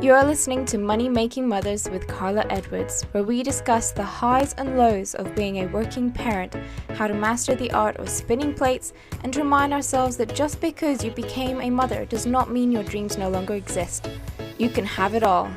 You are listening to Money Making Mothers with Carla Edwards, where we discuss the highs and lows of being a working parent, how to master the art of spinning plates, and to remind ourselves that just because you became a mother does not mean your dreams no longer exist. You can have it all.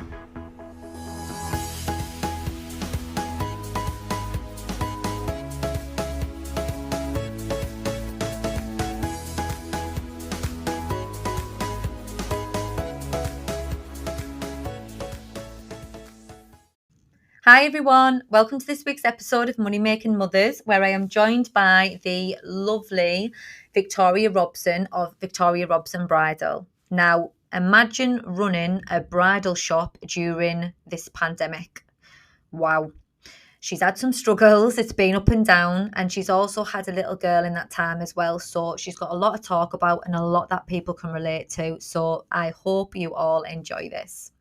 Hi everyone, welcome to this week's episode of Money Making Mothers, where I am joined by the lovely Victoria Robson of Victoria Robson Bridal. Now, imagine running a bridal shop during this pandemic. Wow. She's had some struggles, it's been up and down, and she's also had a little girl in that time as well. So she's got a lot to talk about and a lot that people can relate to. So I hope you all enjoy this.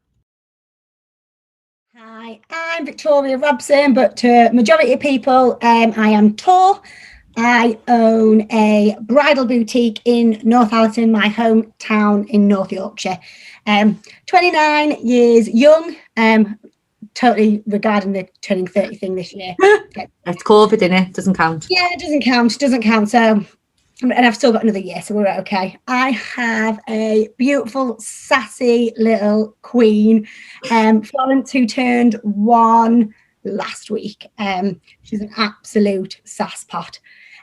Hi, I'm Victoria Robson, but to majority of people, I am Tor. I own a bridal boutique in Northallerton, my hometown in North Yorkshire. 29 years young, totally regarding the turning 30 thing this year. It's COVID, innit? Doesn't count. Yeah, it doesn't count. So, and I've still got another year, so we're okay. I have a beautiful, sassy little queen, Florence, who turned 1 last week. She's an absolute sass pot.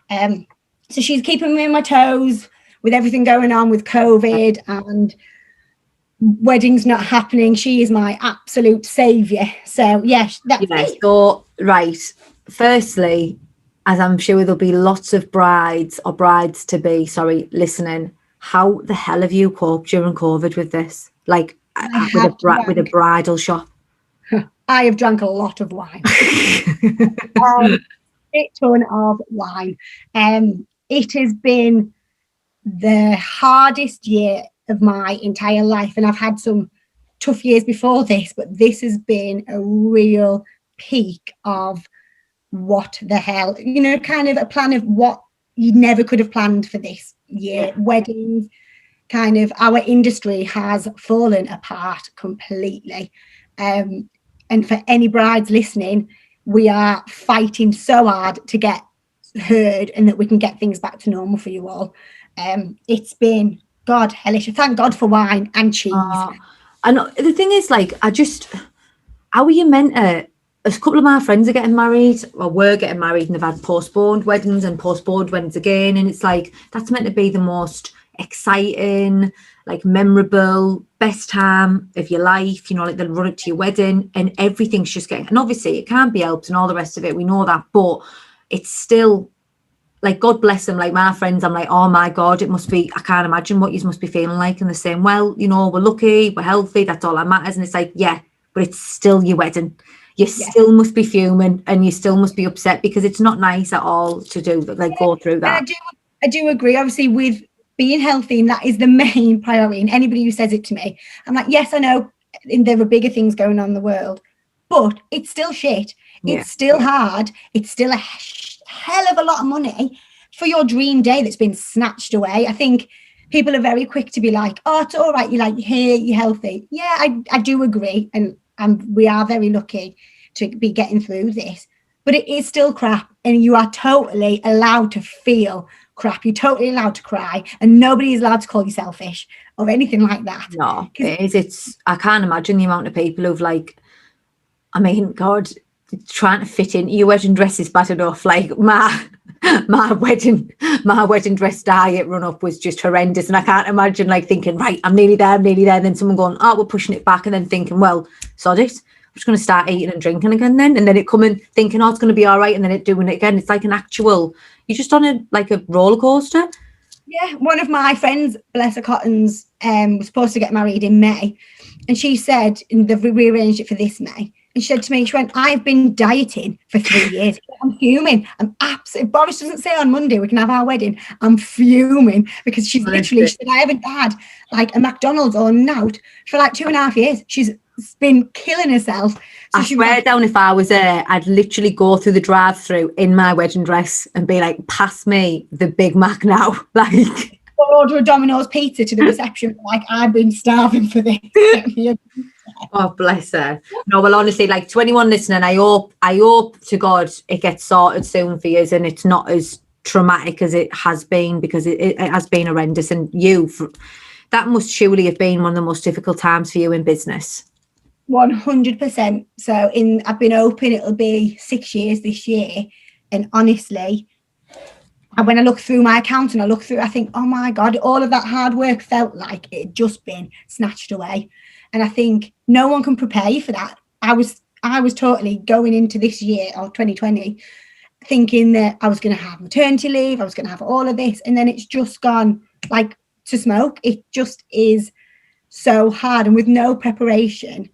So she's keeping me on my toes with everything going on with COVID and weddings not happening. She is my absolute saviour. So, yes, that's me. So, right, firstly, as I'm sure there'll be lots of brides or brides-to-be, listening, how the hell have you coped during COVID with this? Like, with a bridal shop? I have drank a lot of wine. A ton of wine. It has been the hardest year of my entire life, and I've had some tough years before this, but this has been a real peak of what the hell, kind of a plan of what you never could have planned for this year. Weddings, kind of our industry has fallen apart completely. And for any brides listening, we are fighting so hard to get heard and that we can get things back to normal for you all. It's been hellish. Thank God for wine and cheese. And the thing is, how are you meant to? A couple of my friends are getting married, or were getting married, and they've had postponed weddings and postponed weddings again. And it's like, that's meant to be the most exciting, memorable, best time of your life, like they'll run up to your wedding and everything's just getting, and obviously it can't be helped and all the rest of it, we know that, but it's still, God bless them, my friends, I'm like, oh my God, it must be, I can't imagine what you must be feeling like. And they're saying, well, we're lucky, we're healthy, that's all that matters. And it's like, yeah, but it's still your wedding. You still must be fuming and you still must be upset, because it's not nice at all to go through that. I do agree, obviously, with being healthy, and that is the main priority. And anybody who says it to me, I'm like, yes, I know there are bigger things going on in the world, but it's still shit. It's still hard. It's still a hell of a lot of money for your dream day that's been snatched away. I think people are very quick to be like, oh, it's all right, you're here, you're healthy. Yeah, I do agree, and we are very lucky to be getting through this, but it is still crap, and you are totally allowed to feel crap. You're totally allowed to cry, and nobody is allowed to call you selfish or anything like that. No, it's I can't imagine the amount of people who've God, trying to fit in your wedding dress is bad enough. My wedding dress diet run up was just horrendous, and I can't imagine thinking, right, I'm nearly there, and then someone going, oh, we're pushing it back, and then thinking, well, sod it, I'm just going to start eating and drinking again then, and then it coming thinking, oh, it's going to be all right, and then it doing it again. It's like an actual, you're just on a roller coaster. Yeah, one of my friends, bless her cottons, was supposed to get married in May, and she said, and they've rearranged it for this May. And she said to me, she went, I've been dieting for 3 years. I'm fuming. I'm absolutely, Boris doesn't say on Monday we can have our wedding. I'm fuming, because she's literally, she said, I haven't had a McDonald's or Nout for 2.5 years. She's been killing herself. So I swear down, if I was there, I'd literally go through the drive-through in my wedding dress and be like, pass me the Big Mac now. Or order a Domino's pizza to the reception. I've been starving for this. Oh, bless her. No, well, honestly, like, to anyone listening, I hope to God it gets sorted soon for you, and it's not as traumatic as it has been, because it has been horrendous. And that must surely have been one of the most difficult times for you in business. 100%. So I've been open, it'll be 6 years this year. And honestly, when I look through my account and I think, oh my God, all of that hard work felt like it had just been snatched away. And I think no one can prepare you for that. I was totally going into this year, or 2020, thinking that I was going to have maternity leave, I was going to have all of this, and then it's just gone like to smoke. It just is so hard, and with no preparation,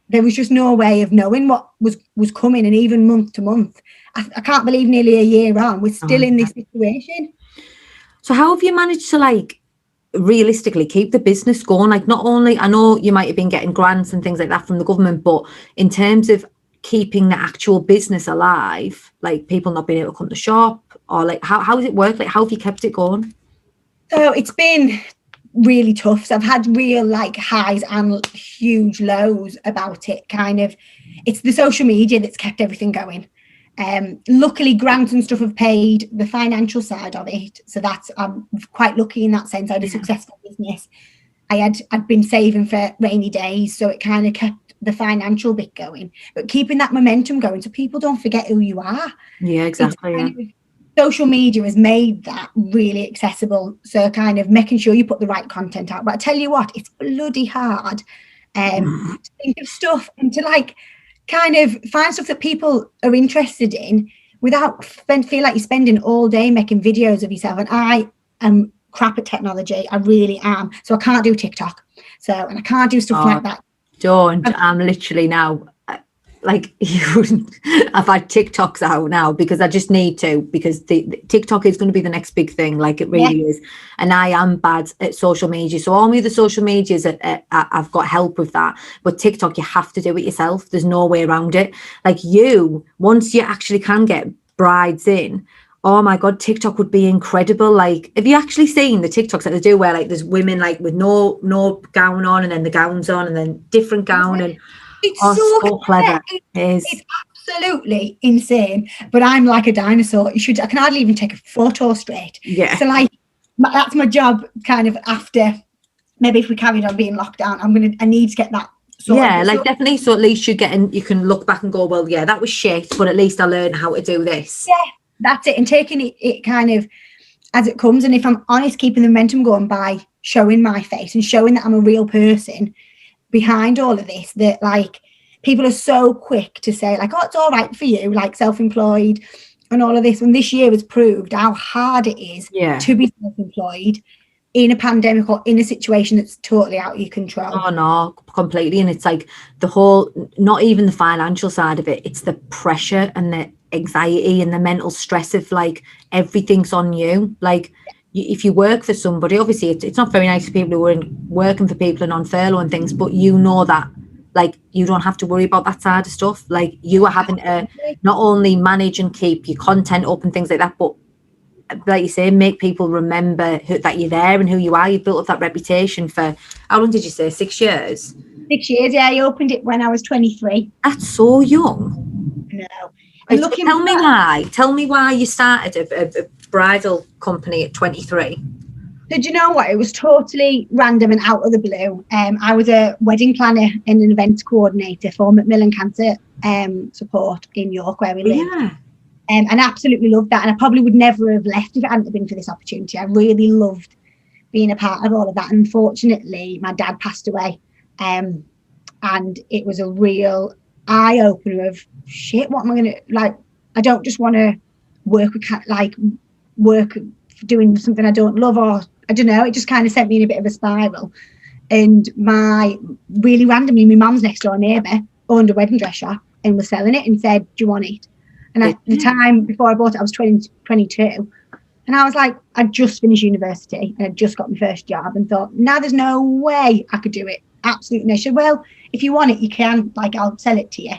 there was just no way of knowing what was coming. And even month to month, I can't believe nearly a year on, we're still in this situation. So how have you managed to, like, realistically keep the business going? Like, not only, I know you might have been getting grants and things like that from the government, but in terms of keeping the actual business alive, like people not being able to come to shop, or like how does it work? Like, how have you kept it going? So it's been really tough. So I've had real like highs and huge lows about it. Kind of, it's the social media that's kept everything going. Luckily, grants and stuff have paid the financial side of it, so that's, I'm quite lucky in that sense. I had a successful business. I'd been saving for rainy days, so it kind of kept the financial bit going, but keeping that momentum going so people don't forget who you are. Yeah, exactly. Social media has made that really accessible, so kind of making sure you put the right content out. But I tell you what, it's bloody hard to think of stuff and to like kind of find stuff that people are interested in without feel like you're spending all day making videos of yourself. And I am crap at technology, I really am, so I can't do TikTok, and I can't do stuff like that. I'm literally now, like, I've had TikToks out now because I just need to, because the TikTok is going to be the next big thing, like it really is. And I am bad at social media, so all the other social medias I've got help with that, but TikTok, you have to do it yourself. There's no way around it. Like, once you actually can get brides in, oh my God, TikTok would be incredible. Like, have you actually seen the TikToks that they do where like there's women like with no gown on, and then the gown's on, and then different gown, and it's so clever. It's absolutely insane. But I'm like a dinosaur. I can hardly even take a photo straight. Yeah. So like that's my job. Kind of after, maybe if we carried on being locked down, I need to get that sorted. Yeah, like definitely. So at least you can look back and go, well, yeah, that was shit, but at least I learned how to do this. Yeah, that's it. And taking it kind of as it comes. And if I'm honest, keeping the momentum going by showing my face and showing that I'm a real person behind all of this, that like people are so quick to say like, oh, it's all right for you, like self-employed and all of this, and this year has proved how hard it is to be self-employed in a pandemic or in a situation that's totally out of your control. Oh no, completely. And it's like the whole, not even the financial side of it, it's the pressure and the anxiety and the mental stress of like everything's on you. Like, if you work for somebody, obviously it's not very nice for people who are working for people and on furlough and things, but you know that like you don't have to worry about that side of stuff. Like, you are having to not only manage and keep your content up and things like that, but like you say, make people remember that you're there and who you are. You've built up that reputation for, how long did you say, 6 years? 6 years, yeah. I opened it when I was 23. That's so young. No. Tell me why you started a bridal company at 23. So do you know what? It was totally random and out of the blue. I was a wedding planner and an events coordinator for Macmillan Cancer Support in York, where we live. Yeah. And I absolutely loved that. And I probably would never have left if it hadn't been for this opportunity. I really loved being a part of all of that. And unfortunately, my dad passed away. And it was a real eye-opener of, shit, what am I going to, like, I don't just want to work doing something I don't love, or I don't know, it just kind of sent me in a bit of a spiral. And really randomly, my mum's next door neighbour owned a wedding dress shop and was selling it and said, do you want it? And at the time before I bought it, I was 22. And I was like, I'd just finished university and I'd just got my first job and thought, now there's no way I could do it. Absolutely no. She said, well, if you want it, you can, like, I'll sell it to you.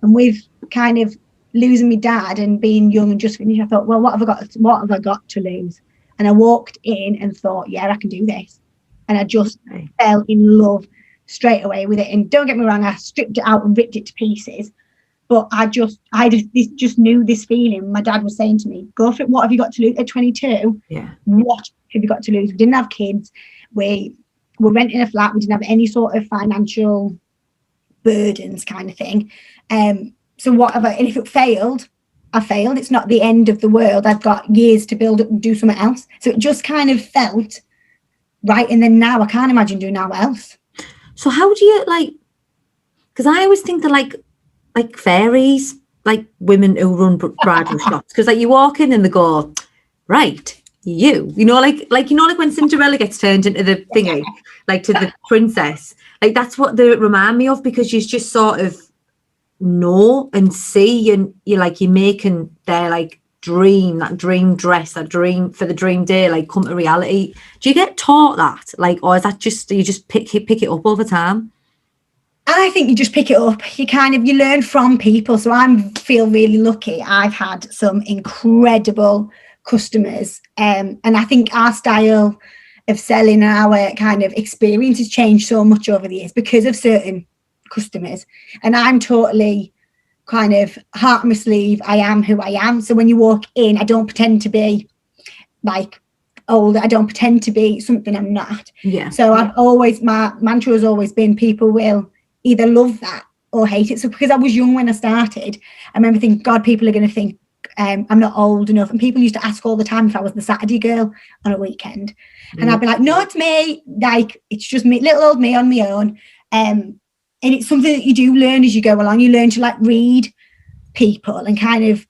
And with kind of losing my dad and being young and just finished, I thought, well, what have I got to lose? And I walked in and thought, yeah, I can do this. And I just fell in love straight away with it. And don't get me wrong, I stripped it out and ripped it to pieces. But I just knew this feeling. My dad was saying to me, go for it. What have you got to lose at 22? Yeah. What have you got to lose? We didn't have kids. We were renting a flat. We didn't have any sort of financial burdens kind of thing. So whatever. And if it failed, I failed. It's not the end of the world. I've got years to build up and do something else. So it just kind of felt right. And then now I can't imagine doing now else. So how do you like, because I always think they're like fairies, like women who run bridal shops, because like you walk in and they go, right, you know, like when Cinderella gets turned into the thingy, like to the princess, like that's what they remind me of, because you just sort of know and see, and you're making their like dream dress, that dream for the dream day, like come to reality. Do you get taught that, like, or is that just you just pick it up over time? I think you just pick it up. You learn from people. So I feel really lucky. I've had some incredible customers. And I think our style of selling, our kind of experience has changed so much over the years because of certain customers. And I'm totally kind of heart on my sleeve. I am who I am. So when you walk in, I don't pretend to be like old. I don't pretend to be something I'm not. Yeah. So my mantra has always been, people will either love that or hate it. So because I was young when I started, I remember thinking, God, people are going to think I'm not old enough. And people used to ask all the time if I was the Saturday girl on a weekend. And I'd be like, no, it's me. Like, it's just me, little old me on my own. And it's something that you do learn as you go along. You learn to like read people and kind of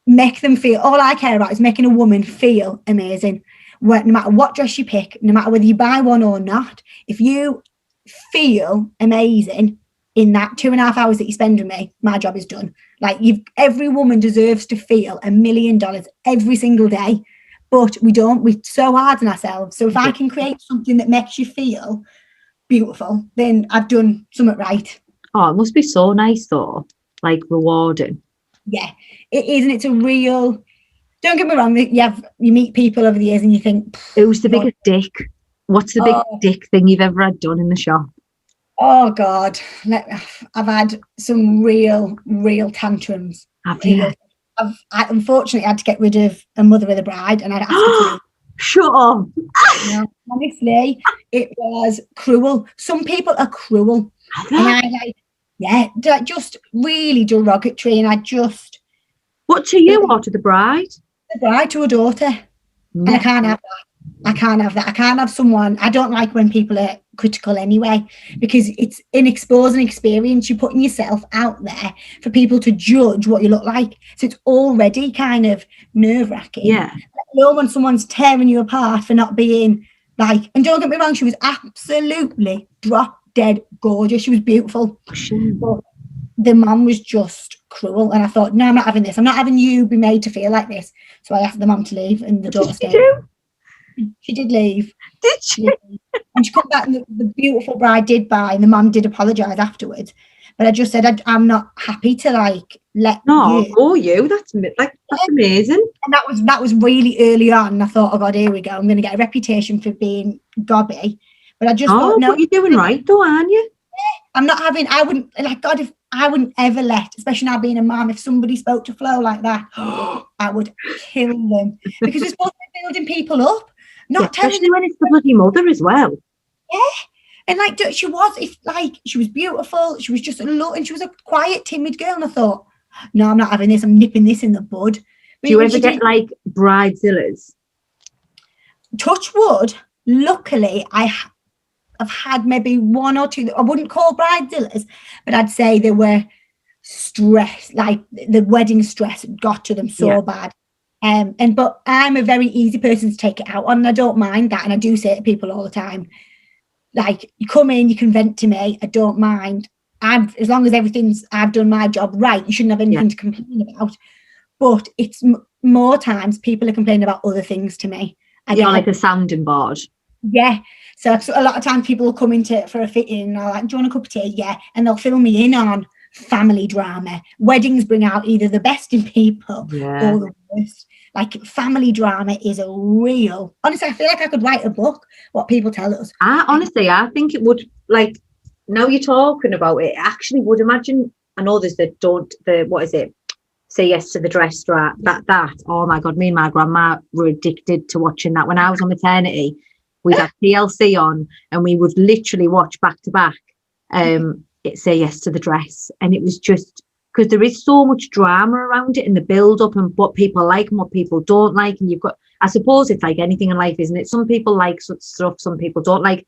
make them feel, all I care about is making a woman feel amazing. No matter what dress you pick, no matter whether you buy one or not, if you feel amazing in that 2.5 hours that you spend with me, my job is done. Like, every woman deserves to feel $1 million every single day, but we don't. We're so hard on ourselves. So if I can create something that makes you feel beautiful, then I've done something right. Oh, it must be so nice though, like rewarding. Yeah, it is. And it's a real, don't get me wrong, you meet people over the years and you think, who's the biggest dick? What's the biggest dick thing you've ever had done in the shop? Oh God, I've had some real tantrums. Have you? I unfortunately had to get rid of a mother of the bride, and I'd asked her to leave. Shut up. No, honestly, it was cruel. Some people are cruel, and just really derogatory. And what to you or to the bride? The bride, to a daughter. No. And I can't have that. I can't have someone. I don't like when people are critical anyway, because it's an exposing experience. You're putting yourself out there for people to judge what you look like. So it's already kind of nerve-wracking. Yeah. When someone's tearing you apart for not being like, and don't get me wrong, she was absolutely drop dead gorgeous. She was beautiful. Sure. But the mum was just cruel. And I thought, no, I'm not having this. I'm not having you be made to feel like this. So I asked the mum to leave, and the daughter stayed. She did leave. Did she? And she come back, and the beautiful bride did buy, and the mum did apologise afterwards. But I just said, I'm not happy to like let you. That's amazing. And that was really early on. And I thought, oh God, here we go. I'm going to get a reputation for being gobby. But I just thought, no, but you're doing right though, aren't you? I'm not having. I wouldn't ever let, especially now being a mum, if somebody spoke to Flo like that, I would kill them, because we're supposed to be building people up. Not telling them, when it's the bloody mother as well. Yeah, and like she was beautiful. She was just and she was a quiet, timid girl. And I thought, no, I'm not having this. I'm nipping this in the bud. But do you ever get like bridezillas? Touch wood. Luckily, I've had maybe one or two that I wouldn't call bridezillas, but I'd say they were stressed. Like the wedding stress got to them so bad. But I'm a very easy person to take it out on, and I don't mind that. And I do say it to people all the time, like, you come in, you can vent to me, I don't mind. As long as I've done my job right, you shouldn't have anything to complain about. But it's more times people are complaining about other things to me. Like a sounding board. Yeah. So a lot of times people will come for a fitting and I'm like, do you want a cup of tea? Yeah. And they'll fill me in on family drama. Weddings bring out either the best in people or the worst. Like, family drama is a real. Honestly, I feel like I could write a book, what people tell us. I think it would, like, now you're talking about it, I actually would imagine, I know there's what is it? Say Yes to the Dress, that. Oh my God, me and my grandma were addicted to watching that. When I was on maternity, we'd have TLC on and we would literally watch back to back it Say Yes to the Dress. And it was just, because there is so much drama around it and the build up and what people like and what people don't like. And you've got, I suppose it's like anything in life, isn't it? Some people like such stuff, some people don't. Like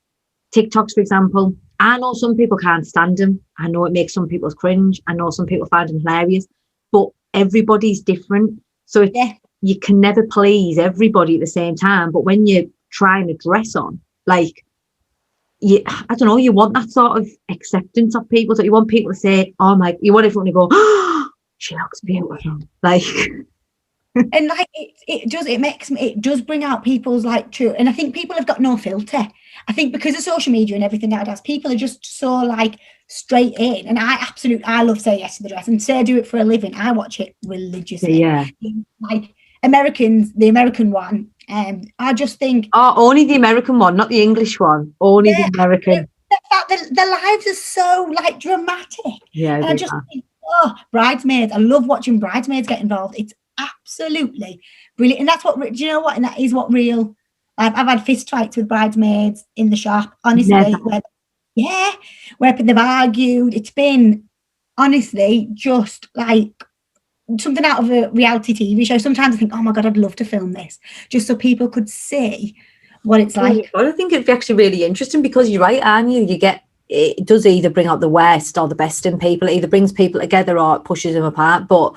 TikToks, for example. I know some people can't stand them. I know it makes some people cringe. I know some people find them hilarious, but everybody's different. So you can never please everybody at the same time. But when you're trying a dress on, like, I don't know, you want that sort of acceptance of people. So you want people to say, oh my, you want everyone to go, oh, she looks beautiful. Like, and like it does bring out people's like true. And I think people have got no filter. I think because of social media and everything nowadays, people are just so like straight in. And I love Say Yes to the Dress, and say I do it for a living. I watch it religiously. Yeah. Like the American one. I just think only the American one, not the English one. Only the American. The lives are so like dramatic. Yeah, and I just think, Bridesmaids. I love watching bridesmaids get involved. It's absolutely brilliant, and that's what, do you know what? And that is what real. I've had fist fights with bridesmaids in the shop. Honestly, where they've argued. It's been honestly just like something out of a reality TV show. Sometimes I think, oh my God, I'd love to film this just so people could see what it's like. I think it'd be actually really interesting, because you're right, aren't you? It does either bring out the worst or the best in people. It either brings people together or it pushes them apart. But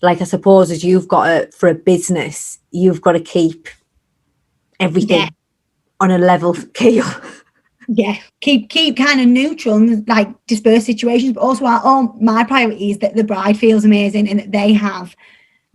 like, I suppose as you've got to, for a business, you've got to keep everything on a level keel. Yeah, keep kind of neutral and like disperse situations, but also my priority is that the bride feels amazing and that they have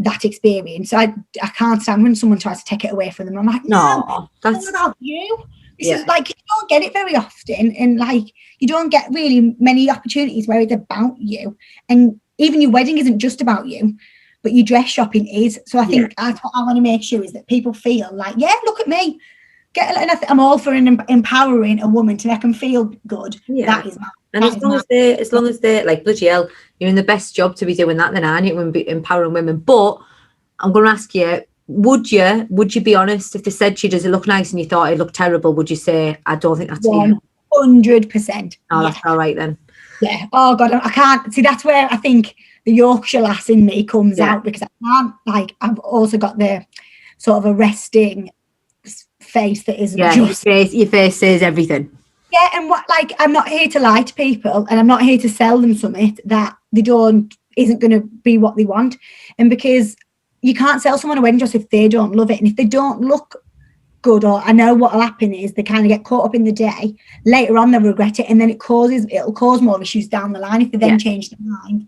that experience. So I can't stand when someone tries to take it away from them. I'm like, no, that's all about you. This is like, you don't get it very often, and like you don't get really many opportunities where it's about you. And even your wedding isn't just about you, but your dress shopping is. So I think that's what I want to make sure is that people feel like, look at me. And I'm all for empowering a woman to make them feel good. Yeah. That is as long as they're like, bloody hell, you're in the best job to be doing that, then aren't you? Empowering women. But I'm going to ask you, would you be honest if they said to you, does it look nice, and you thought it looked terrible? Would you say, I don't think that's 100%? Oh, that's all right then. Yeah. Oh God, I can't see. That's where I think the Yorkshire lass in me comes out, because I can't, like, I've also got the sort of a resting face that isn't just your face says everything. Yeah, and what, like, I'm not here to lie to people, and I'm not here to sell them something that isn't going to be what they want. And because you can't sell someone a wedding dress if they don't love it, and if they don't look good, or I know what'll happen is they kind of get caught up in the day. Later on, they'll regret it, and then it'll cause more issues down the line if they then change their mind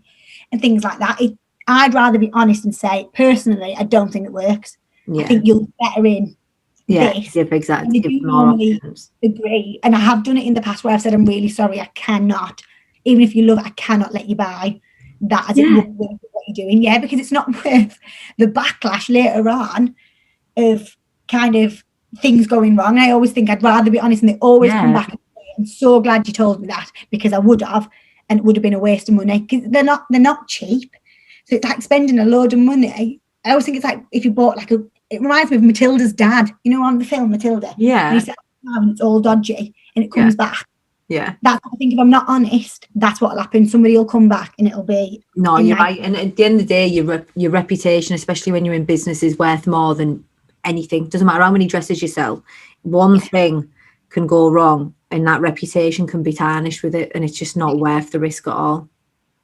and things like that. I'd rather be honest and say, personally, I don't think it works. I think you'll be better in. Exactly. I normally agree, and I have done it in the past where I've said, I'm really sorry, I cannot, even if you love it, I cannot let you buy that as it won't work with what you're doing. Because it's not worth the backlash later on of kind of things going wrong. I always think I'd rather be honest, and they always come back and say, I'm so glad you told me that, because I would have, and it would have been a waste of money, because they're not cheap. So it's like spending a load of money. I always think it's like if you bought like it reminds me of Matilda's dad, you know, on the film Matilda. Yeah. And he said, and it's all dodgy and it comes back. Yeah. That's, I think, if I'm not honest, that's what'll happen. Somebody will come back and it'll be. No, you're right. And at the end of the day, your reputation, especially when you're in business, is worth more than anything. Doesn't matter how many dresses you sell. One thing can go wrong and that reputation can be tarnished with it, and it's just not worth the risk at all.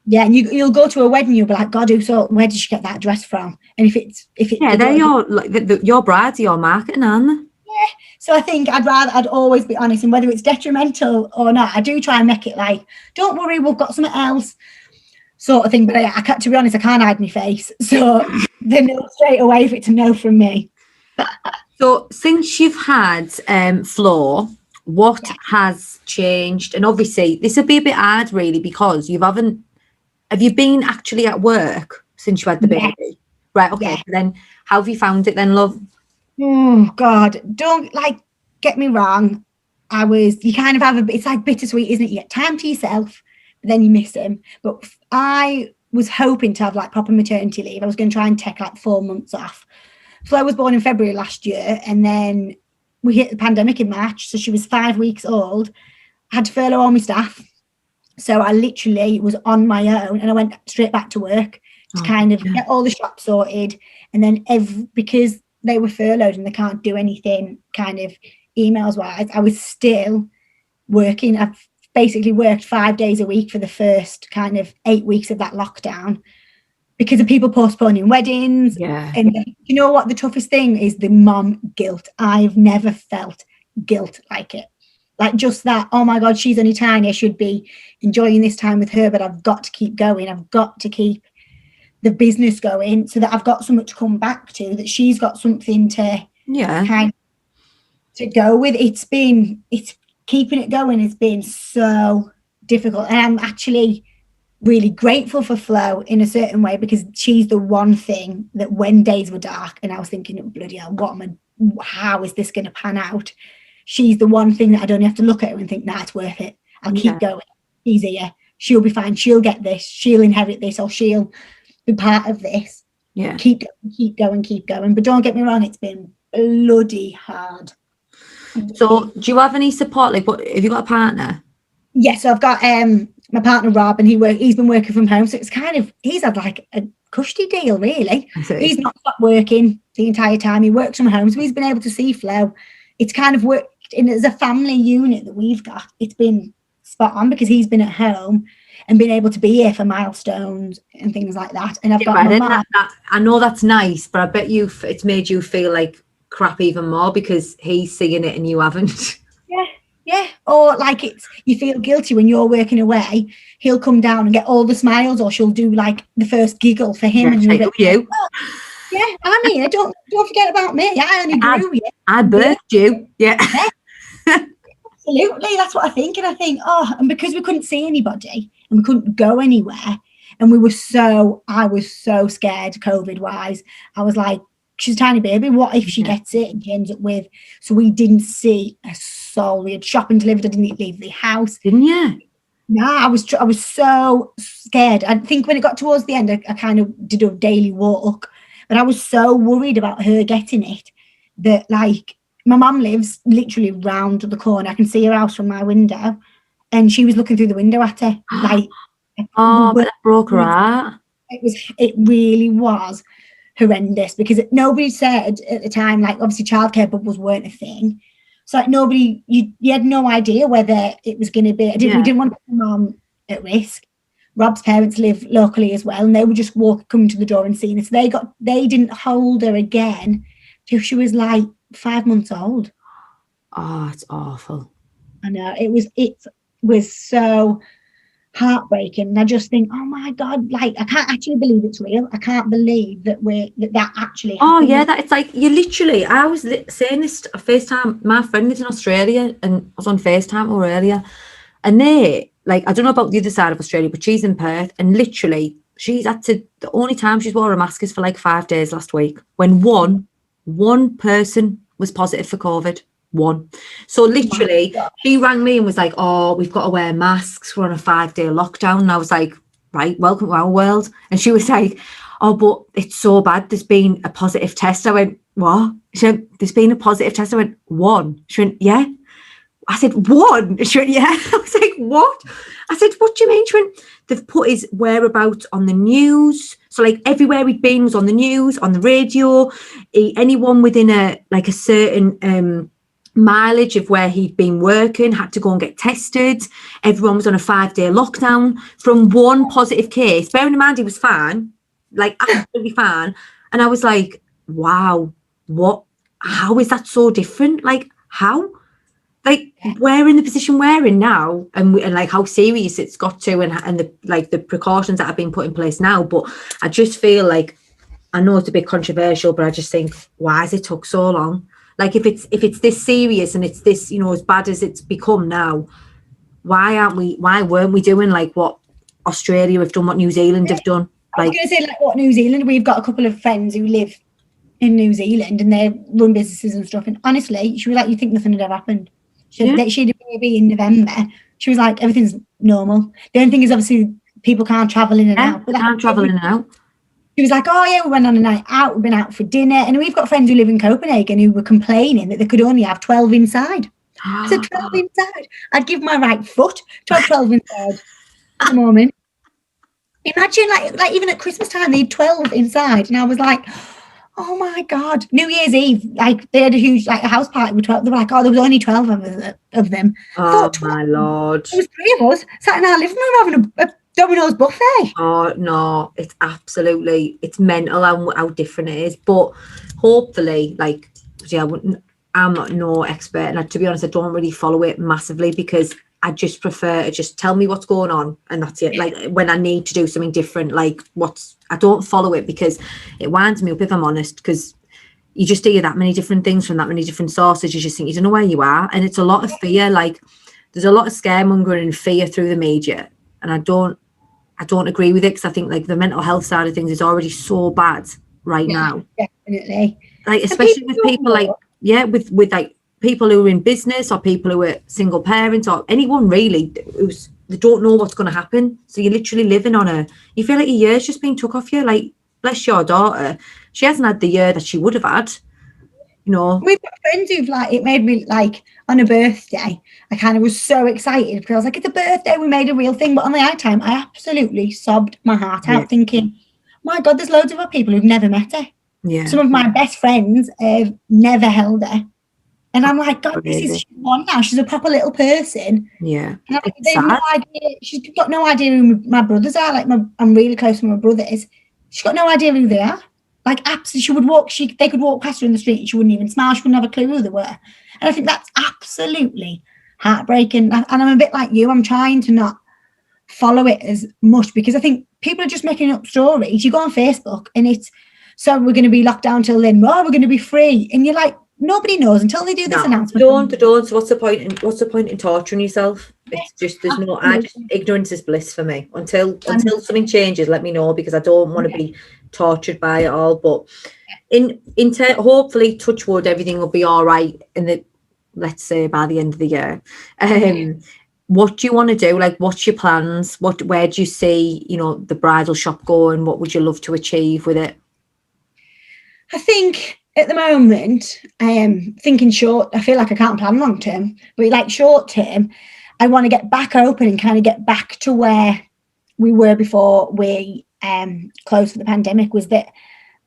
Yeah, and you'll go to a wedding, you'll be like, God, where did you get that dress from? And if they're your brides are your marketing, aren't they? Yeah. So I think I'd always be honest, and whether it's detrimental or not, I do try and make it like, don't worry, we've got something else, sort of thing. But I can't, to be honest, I can't hide my face, so they know straight away if it's a no from me. So since you've had Flo, what has changed? And obviously this would be a bit hard, really, because have you been actually at work since you had the baby? Right, okay. So then how have you found it then, love? Oh God, don't, like, get me wrong, you kind of have it's like bittersweet, isn't it? You get time to yourself, but then you miss him. But I was hoping to have like proper maternity leave. I was going to try and take like 4 months off. Flo was born in February last year, and then we hit the pandemic in March. So she was 5 weeks old. I had to furlough all my staff. So I literally was on my own, and I went straight back to work to kind of get all the shops sorted. And then because they were furloughed and they can't do anything kind of emails wise, I was still working. I've basically worked 5 days a week for the first kind of 8 weeks of that lockdown because of people postponing weddings. Yeah. And you know what the toughest thing is? The mom guilt. I've never felt guilt like it. Like just that, oh my God, she's only tiny. I should be enjoying this time with her, but I've got to keep going. I've got to keep the business going so that I've got something to come back to, that she's got something to kind of to go with. It's keeping it going has been so difficult. And I'm actually really grateful for Flo in a certain way, because she's the one thing that when days were dark and I was thinking, oh, bloody hell, how is this going to pan out? She's the one thing that I'd only have to look at her and think, nah, it's worth it. I'll keep going. She's here. She'll be fine. She'll get this. She'll inherit this, or she'll be part of this. Yeah. Keep going. But don't get me wrong, it's been bloody hard. So do you have any support? Like, what have you got a partner? Yes, so I've got my partner Rob, and he's been working from home. So it's kind of, he's had like a cushy deal, really. He's not stopped working the entire time. He works from home, so he's been able to see Flo. It's kind of worked in as a family unit that we've got. It's been spot on because he's been at home and been able to be here for milestones and things like that. And I've got my mum. I know that's nice, but I bet it's made you feel like crap even more because he's seeing it and you haven't. Yeah. Or like you feel guilty when you're working away. He'll come down and get all the smiles, or she'll do like the first giggle for him. And you. Yeah, I mean, don't forget about me. I only grew you. I birthed you. Yeah. Absolutely, that's what I think. And I think, and because we couldn't see anybody and we couldn't go anywhere, and I was so scared COVID wise. I was like, she's a tiny baby. What if she gets it and she ends up with? So we didn't see a soul. We had shopping delivered. I didn't leave the house. Didn't you? No, I was so scared. I think when it got towards the end, I kind of did a daily walk, but I was so worried about her getting it that, like, my mum lives literally round the corner. I can see her house from my window, and she was looking through the window at her. Like, but that broke her heart. It really was horrendous, because nobody said at the time, like, obviously childcare bubbles weren't a thing. So like nobody, you had no idea whether it was going to be. We didn't want to put mum at risk. Rob's parents live locally as well, and they would just coming to the door and seeing us. They didn't hold her again till she was like 5 months old. Oh, it's awful. I know, it was so heartbreaking. And I just think, oh my God, like, I can't actually believe it's real. I can't believe that that actually happened. Oh yeah, that it's like you literally. I was saying this a FaceTime. My friend lives in Australia, and I was on FaceTime earlier, and they, like, I don't know about the other side of Australia, but she's in Perth, and literally she's had to, the only time she's wore a mask is for like 5 days last week, when one person was positive for COVID. One. So literally she rang me and was like, oh, we've got to wear masks, we're on a 5-day lockdown. And I was like, right, welcome to our world. And she was like, oh, but it's so bad, there's been a positive test. I went, what? She went, there's been a positive test. I went, one. She went, yeah. I said, one? She went, yeah. I was like, what? I said, what do you mean? She went, they've put his whereabouts on the news. So like everywhere he'd been was on the news, on the radio. Anyone within a certain mileage of where he'd been working had to go and get tested. Everyone was on a 5-day lockdown from one positive case. Bearing in mind he was fine, like absolutely fine. And I was like, wow, how is that so different? Like, how? Like, we're in the position we're in now, and like how serious it's got to, and the precautions that have been put in place now. But I just feel like, I know it's a bit controversial, but I just think, why has it took so long? Like, if it's this serious and it's this, as bad as it's become now, why weren't we doing like what Australia have done, what New Zealand have done? I was going to say, like, what New Zealand, we've got a couple of friends who live in New Zealand and they run businesses and stuff. And honestly, she was like, you think nothing had ever happened. She had a baby in November. She was like, everything's normal. The only thing is obviously people can't travel in and out. But can't travel in and out. She was like, oh yeah, we went on a night out, we've been out for dinner. And we've got friends who live in Copenhagen who were complaining that they could only have 12 inside. I said 12 inside. I'd give my right foot to have 12 inside at the moment. Imagine like even at Christmas time, they had 12 inside. And I was like, oh my God. New Year's Eve, like they had a huge like a house party with 12. They were like, oh, there was only 12 of them. Oh my Lord. There was 3 of us sat in our living room having a Domino's buffet. Oh no, it's absolutely, it's mental how different it is. But hopefully, like, yeah, I'm not no expert, and to be honest, I don't really follow it massively because I just prefer to just tell me what's going on and that's it. Like when I need to do something different, like I don't follow it because it winds me up, if I'm honest, because you just hear that many different things from that many different sources. You just think you don't know where you are, and it's a lot of fear. Like there's a lot of scaremongering and fear through the media, and I don't agree with it because I think like the mental health side of things is already so bad right now. Definitely. Like especially with people like with like people who are in business or people who are single parents or anyone really they don't know what's going to happen. So you're literally living on you feel like a year's just been took off you. Like bless your daughter, she hasn't had the year that she would have had. You know, we've got friends who've like, it made me like on a birthday, I kind of was so excited because I was like, it's a birthday, we made a real thing. But on the night time, I absolutely sobbed my heart out thinking, my God, there's loads of other people who've never met her. Yeah. Some of my best friends have never held her. And I'm like, God, she's one now. She's a proper little person. Yeah. And like, they've no idea. She's got no idea who my brothers are. Like I'm really close to my brothers. She's got no idea who they are. Like absolutely, she would walk. They could walk past her in the street, and she wouldn't even smile. She wouldn't have a clue who they were. And I think that's absolutely heartbreaking. And I'm a bit like you. I'm trying to not follow it as much because I think people are just making up stories. You go on Facebook, and it's so we're going to be locked down till then. Oh, we're going to be free, and you're like, nobody knows until they do this announcement. Don't. So what's the point in torturing yourself? It's just ignorance is bliss for me. Until something changes, let me know because I don't want to be tortured by it all. But hopefully, touch wood, everything will be all right let's say by the end of the year. What do you want to do? Like, what's your plans? Where do you see, the bridal shop going? What would you love to achieve with it? I think at the moment, I am thinking short. I feel like I can't plan long term, but like short term, I want to get back open and kind of get back to where we were before we closed for the pandemic. Was that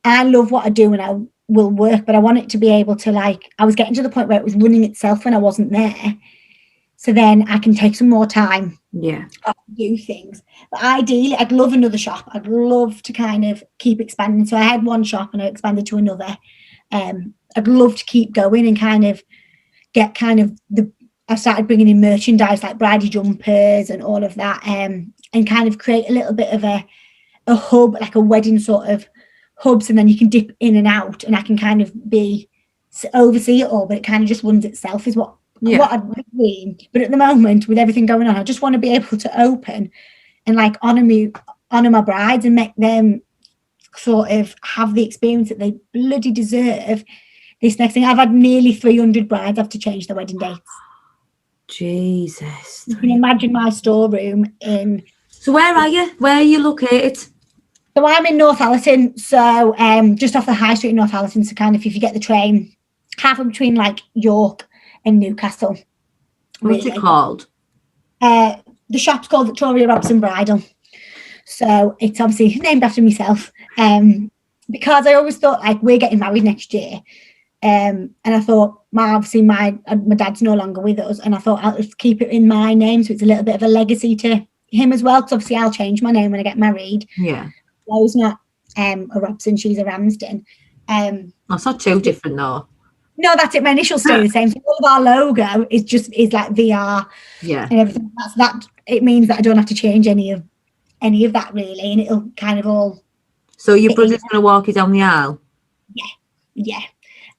I love what I do and I will work, but I want it to be able to I was getting to the point where it was running itself when I wasn't there. So then I can take some more time. Yeah. Do things. But ideally, I'd love another shop. I'd love to kind of keep expanding. So I had one shop and I expanded to another. I'd love to keep going and kind of get I started bringing in merchandise like bridal jumpers and all of that, and kind of create a little bit of a hub, like a wedding sort of hubs, and then you can dip in and out, and I can kind of oversee it all, but it kind of just runs itself is what I'd dream. But at the moment, with everything going on, I just want to be able to open and honor my brides and make them sort of have the experience that they bloody deserve. This next thing, I've had nearly 300 brides have to change their wedding dates. Jesus. You can imagine my storeroom in... So where are you? Where are you located? So I'm in Northallerton, so just off the high street in Northallerton, so kind of if you get the train, halfway between like York and Newcastle. What's it called? The shop's called Victoria Robson Bridal. So it's obviously named after myself, because I always thought like we're getting married next year. And I thought, my dad's no longer with us, and I thought I'll just keep it in my name, so it's a little bit of a legacy to him as well. Because obviously, I'll change my name when I get married. Yeah, Lo's not a Robson; she's a Ramsden. That's not too different, though. No, that's it. My initials stay the same. So all of our logo is like VR. Yeah, and everything. That's that. It means that I don't have to change any of that really, and it'll kind of all. So your brother's going to walk you down the aisle. Yeah.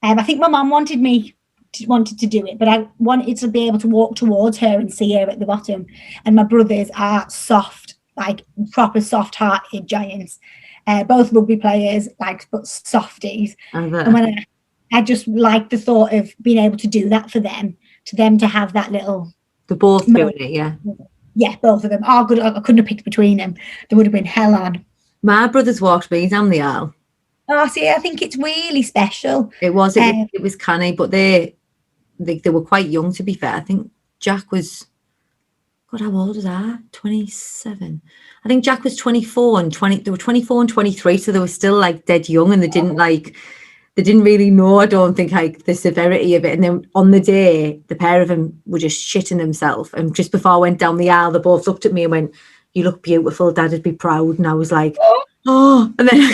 I think my mum wanted to do it, but I wanted to be able to walk towards her and see her at the bottom. And my brothers are soft, like proper soft-hearted giants. Both rugby players, but softies. And when I just like the thought of being able to do that for them, to them to have that little. They're both doing it, yeah. Yeah, both of them. Oh, good. I couldn't have picked between them. There would have been hell on. My brothers walked me down the aisle. Oh, see, I think it's really special. It was canny, but they were quite young, to be fair. I think Jack was, God, how old was I? 27. I think Jack was 24 and 20. They were 24 and 23, so they were still like dead young, and they didn't really know, I don't think, like the severity of it. And then on the day, the pair of them were just shitting themselves. And just before I went down the aisle, they both looked at me and went, "You look beautiful, Dad would be proud." And I was like, oh. And then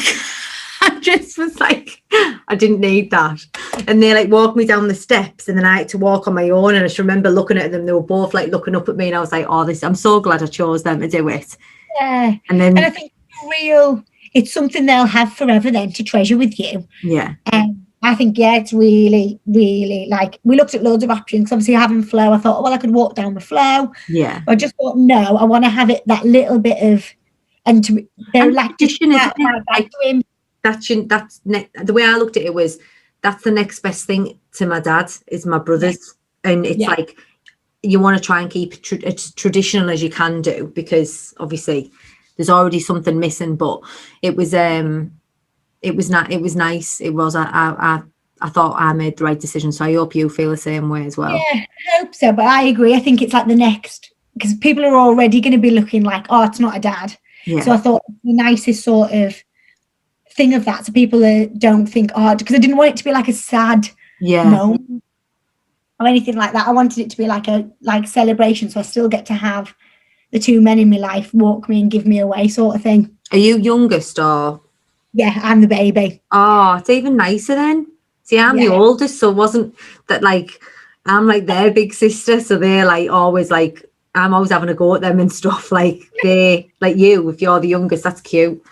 I just was like, I didn't need that. And they like walked me down the steps, and then I had to walk on my own. And I just remember looking at them. They were both like looking up at me, and I was like, oh, I'm so glad I chose them to do it. Yeah. And I think it's something they'll have forever then to treasure with you. Yeah. I think, it's really, really, like, we looked at loads of options. Obviously, having flow, I thought, well, I could walk down the flow. Yeah. But I just thought, no, I want to have it that little bit of, they're like, tradition, isn't it? Like, that's the way I looked at it was, that's the next best thing to my dad is my brothers. Yeah. And it's like, you want to try and keep it as traditional as you can do, because obviously there's already something missing, but it was nice. It was, I thought I made the right decision. So I hope you feel the same way as well. Yeah, I hope so. But I agree. I think it's like the next, because people are already going to be looking like, oh, it's not a dad. Yeah. So I thought the nicest sort of thing of that, so people don't think, oh, because I didn't want it to be like a sad moment or anything like that. I wanted it to be like a celebration, so I still get to have the two men in my life walk me and give me away sort of thing. Are you youngest or? Yeah, I'm the baby. Oh, it's even nicer then. See, I'm the oldest, so it wasn't that like I'm like their big sister, so they're like always like, I'm always having a go at them and stuff. Like they, like you, if you're the youngest, that's cute.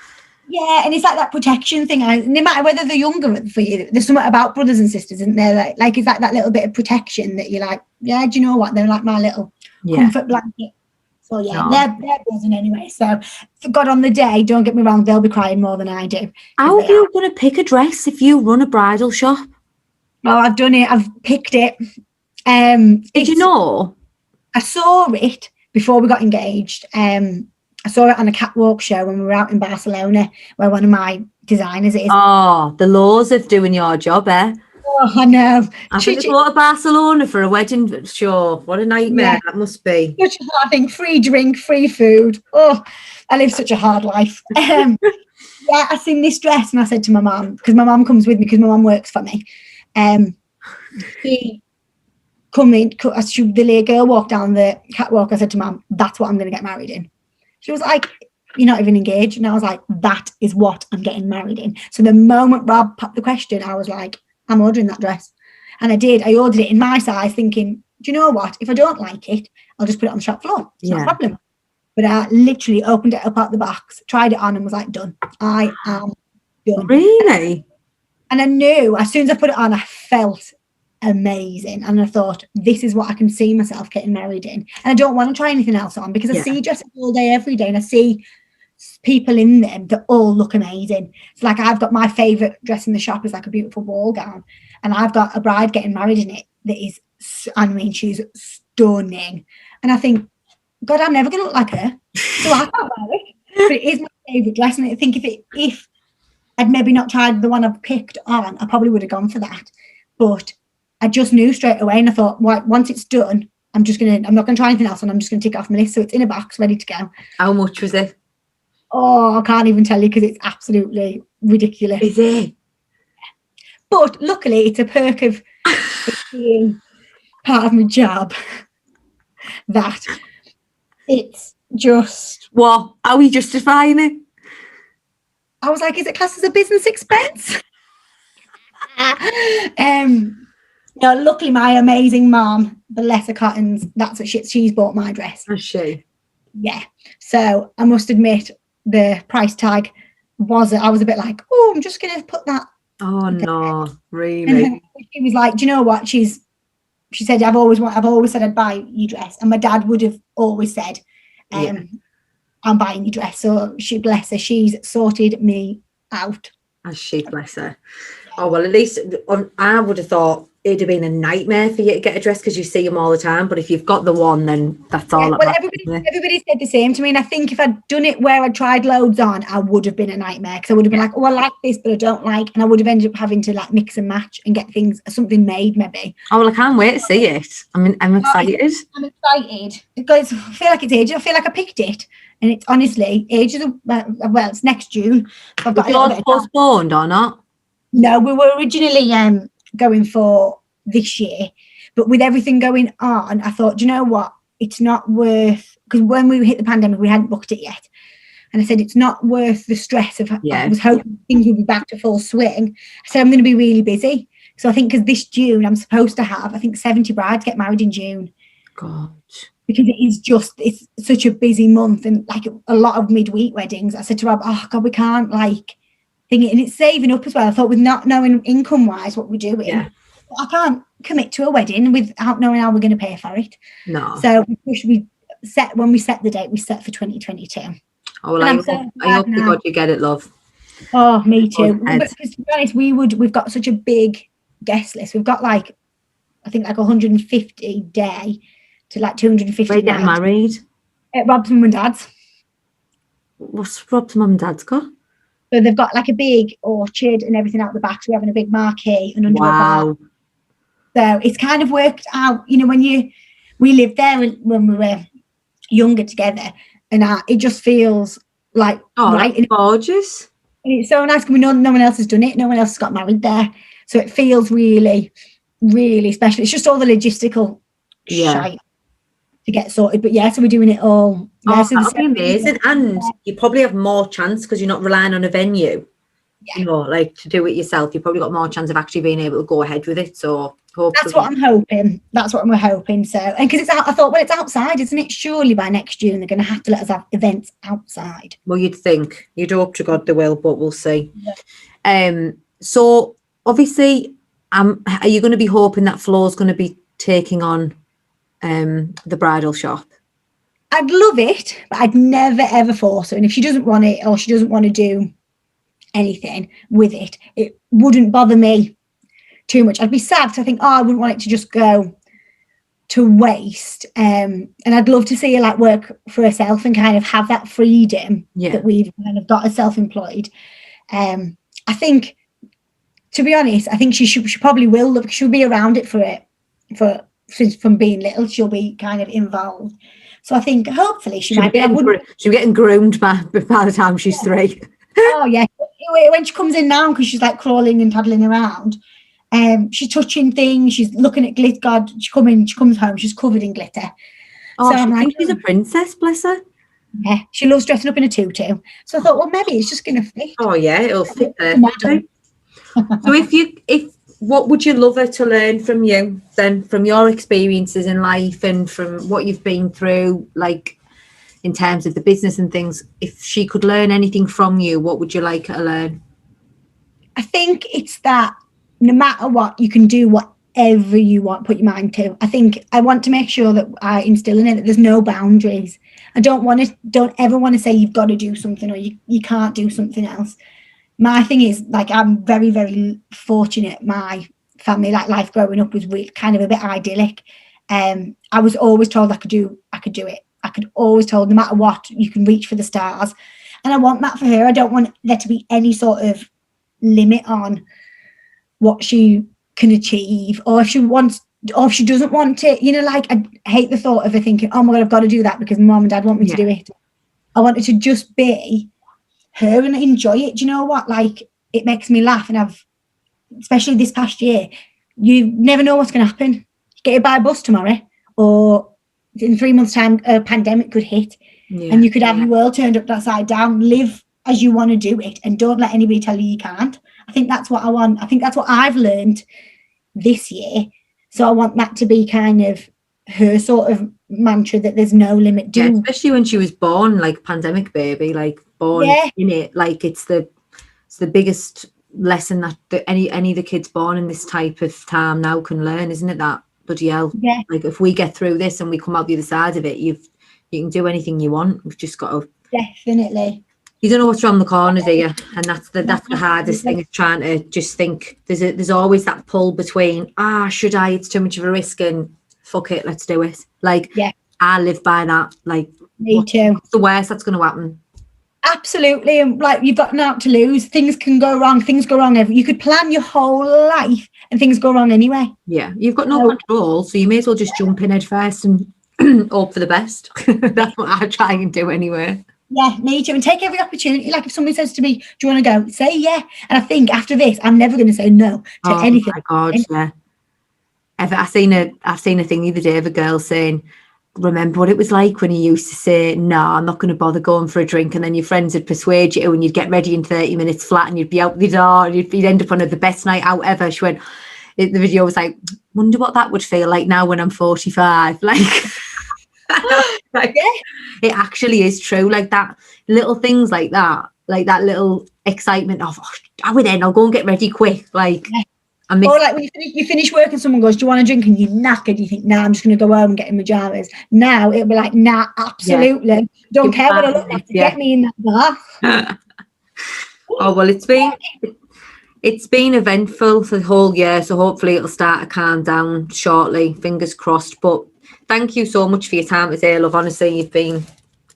Yeah, and it's like that protection thing. No matter whether they're younger for you, there's something about brothers and sisters, isn't there? Like it's like that little bit of protection that you're like, yeah, do you know what? They're like my little comfort blanket. So they're buzzing anyway. So God, on the day, don't get me wrong, they'll be crying more than I do. How are you going to pick a dress if you run a bridal shop? Oh, I've done it. I've picked it. Did you know? I saw it before we got engaged. I saw it on a catwalk show when we were out in Barcelona, where one of my designers is. Oh, the laws of doing your job, eh? Oh, I know. I think go to Barcelona for a wedding show. What a nightmare that must be. Such a hard thing. Free drink, free food. Oh, I live such a hard life. I seen this dress and I said to my mum, because my mum comes with me because my mum works for me. She come in, the girl walked down the catwalk. I said to Mum, that's what I'm going to get married in. She was like, you're not even engaged. And I was like, that is what I'm getting married in. So the moment Rob popped the question, I was like, I'm ordering that dress. And I did. I ordered it in my size thinking, do you know what? If I don't like it, I'll just put it on the shop floor. It's not a problem. But I literally opened it up out the box, tried it on and was like, done. I am done. Really? And I knew as soon as I put it on, I felt amazing. And I thought, this is what I can see myself getting married in. And I don't want to try anything else on because I see dresses all day, every day. And I see people in them that all look amazing. It's like I've got my favourite dress in the shop is like a beautiful ball gown. And I've got a bride getting married in it that is, I mean, she's stunning. And I think, God, I'm never going to look like her. So I can't wear it. But it is my favourite dress. And I think if I'd maybe not tried the one I've picked on, I probably would have gone for that. But I just knew straight away. And I thought, well, once it's done, I'm not going to try anything else. And I'm just going to tick it off my list. So it's in a box, ready to go. How much was it? Oh, I can't even tell you because it's absolutely ridiculous. Is it? But luckily, it's a perk of being part of my job that it's just... What? How are we justifying it? I was like, is it classed as a business expense? No, luckily my amazing mom, the Lesser Cottons, that's what she's bought my dress. Has she? Yeah. So I must admit the price tag I was a bit like, oh, I'm just going to put that. Oh no, really? And she was like, do you know what? She said, I've always said I'd buy you dress. And my dad would have always said, I'm buying you dress. So she, bless her, she's sorted me out. Has she, bless her? Oh, well, at least I would have thought it'd have been a nightmare for you to get a dress because you see them all the time. But if you've got the one, then that's all. Well, everybody said the same to me, and I think if I'd done it where I tried loads on, I would have been a nightmare because I would have been like, oh, I like this, but I don't like, and I would have ended up having to like mix and match and get something made maybe. Oh well, I can't wait to see it. I mean, I'm excited. I'm excited because I feel like it's ages. I feel like I picked it, and it's honestly ages. Well, it's next June. So I've got yours postponed or not? No, we were originally going for this year, but with everything going on, I thought, do you know what? It's not worth, because when we hit the pandemic, we hadn't booked it yet. And I said, it's not worth the stress of, I was hoping things would be back to full swing. I said, I'm going to be really busy. So I think because this June, I'm supposed to have, I think 70 brides get married in June. God. Because it's such a busy month and like a lot of midweek weddings. I said to Rob, oh God, we can't like think it. And it's saving up as well. I thought with not knowing income wise what we're doing, I can't commit to a wedding without knowing how we're going to pay for it. No. So when we set the date, we set for 2022. Oh, well, I hope to God you get it, love. Oh, me too. Because to be honest, we've got such a big guest list. We've got like, I think like 150 day to like 250. Where get married? At Rob's mum and dad's. What's Rob's mum and dad's got? So they've got like a big orchard and everything out the back. So we're having a big marquee and under a bar. So it's kind of worked out, you know, we lived there when we were younger together, and it just feels like right. That's gorgeous. And it's so nice because no one else has done it. No one else has got married there. So it feels really, really special. It's just all the logistical shite to get sorted. But so we're doing it all. So that'll be amazing. And you probably have more chance because you're not relying on a venue. You know, like to do it yourself. You've probably got more chance of actually being able to go ahead with it. So hopefully. That's what I'm hoping. That's what we're hoping. So, and because I thought, well, it's outside, isn't it? Surely by next June they're going to have to let us have events outside. Well, you'd think. You'd hope to God they will, but we'll see. Yeah. So obviously, are you going to be hoping that Flo's going to be taking on the bridal shop? I'd love it, but I'd never ever force her. And if she doesn't want it or she doesn't want to do anything with it, it wouldn't bother me too much. I'd be sad because I think, I wouldn't want it to just go to waste. And I'd love to see her like work for herself and kind of have that freedom that we've kind of got as self-employed. I think, to be honest, I think she probably will look. She'll be around it from being little. She'll be kind of involved. So I think hopefully she'll be getting groomed by the time she's 3. Oh yeah, when she comes in now, because she's like crawling and toddling around, she's touching things, she's looking at glitter. God, she comes home, she's covered in glitter. Oh, so I'm like, she's a princess, bless her. Yeah, she loves dressing up in a tutu. So I thought, well, maybe it's just going to fit. Oh yeah, it'll fit perfectly. So what would you love her to learn from you then, from your experiences in life and from what you've been through, like in terms of the business and things? If she could learn anything from you, what would you like her to learn? I think it's that no matter what, you can do whatever you want, put your mind to. I think I want to make sure that I instill in it that there's no boundaries. I don't ever want to say you've got to do something or you can't do something else. My thing is, like, I'm very, very fortunate. My family, like life growing up was really kind of a bit idyllic. I was always told I could do it. I could always told no matter what, you can reach for the stars. And I want that for her. I don't want there to be any sort of limit on what she can achieve, or if she wants, or if she doesn't want it. You know, like, I hate the thought of her thinking, oh my God, I've got to do that because mom and dad want me to do it. I want her to just be her and enjoy it. Do you know what? Like, it makes me laugh. And especially this past year, you never know what's going to happen. Get hit by a bus tomorrow, or in 3 months' time, a pandemic could hit, and you could have your world turned upside down. Live as you want to do it, and don't let anybody tell you can't. I think that's what I want. I think that's what I've learned this year. So I want that to be kind of her sort of mantra, that there's no limit. Especially when she was born, like pandemic baby, like born in it. Like it's the biggest lesson that any of the kids born in this type of time now can learn, isn't it? That bloody hell. Yeah. Like, if we get through this and we come out the other side of it, you can do anything you want. We've just got to. Definitely. You don't know what's around the corner, do you? And that's the hardest thing, is trying to just think. There's always that pull between, should I? It's too much of a risk, and fuck it, let's do it. Like, Yeah. I live by that. Like, Me too. what's the worst that's going to happen? Absolutely. And like, you've got nothing to lose. Things can go wrong. Things go wrong. You could plan your whole life and things go wrong anyway. Yeah, you've got no control, so you may as well just jump in head first and hope for the best. That's what I try and do anyway. Yeah, me too. And take every opportunity. Like, if somebody says to me, do you want to go? Say yeah. And I think after this, I'm never going to say no to anything. Oh my God, yeah. I've seen a thing the other day of a girl saying, remember what it was like when you used to say, no, I'm not going to bother going for a drink, and then your friends would persuade you, and you'd get ready in 30 minutes flat, and you'd be out the door, and you'd end up on the best night out ever. She went, the video was like, wonder what that would feel like now when I'm 45. Like, it actually is true. Like, that little things like that little excitement of, I'll go and get ready quick. Like, or like when you finish work and someone goes, do you want a drink? And you're knackered. You think, nah, I'm just going to go home and get in my pajamas. Now it'll be like, nah, absolutely. Yeah. Don't care what I look like to get me in that bath. Oh, well, it's been eventful for the whole year. So hopefully it'll start to calm down shortly. Fingers crossed. But thank you so much for your time today, love. Honestly, you've been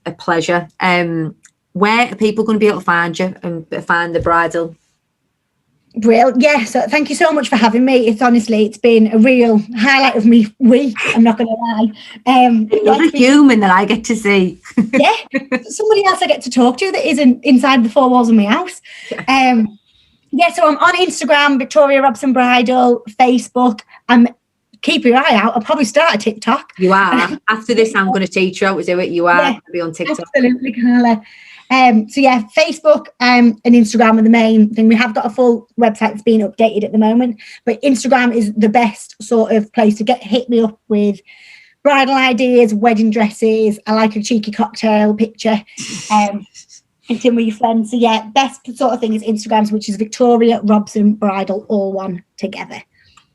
a pleasure. Where are people going to be able to find you and find the bridal? Brilliant. Yeah, so thank you so much for having me. It's been a real highlight of me week, I'm not going to lie. Another human that I get to see. Yeah, somebody else I get to talk to that isn't inside the four walls of my house. So I'm on Instagram, Victoria Robson Bridal, Facebook. Keep your eye out. I'll probably start a TikTok. You are. After this, I'm going to teach you how to do it. You are going to be on TikTok. Absolutely, Carla. Facebook and Instagram are the main thing. We have got a full website that's being updated at the moment, but Instagram is the best sort of place to hit me up with bridal ideas, wedding dresses. I like a cheeky cocktail picture. It's in with your friends. So yeah, best sort of thing is Instagram, which is Victoria Robson Bridal, all one together.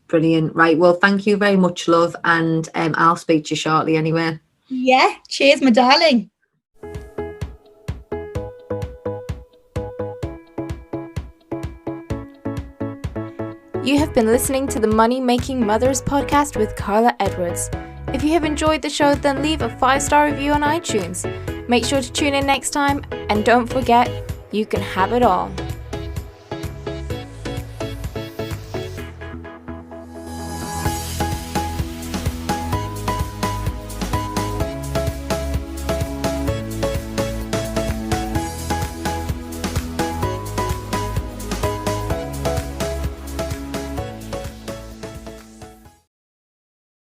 Brilliant. Right. Well, thank you very much, love. And I'll speak to you shortly anyway. Yeah. Cheers, my darling. You have been listening to the Money Making Mothers podcast with Carla Edwards. If you have enjoyed the show, then leave a 5-star review on iTunes. Make sure to tune in next time, and don't forget, you can have it all.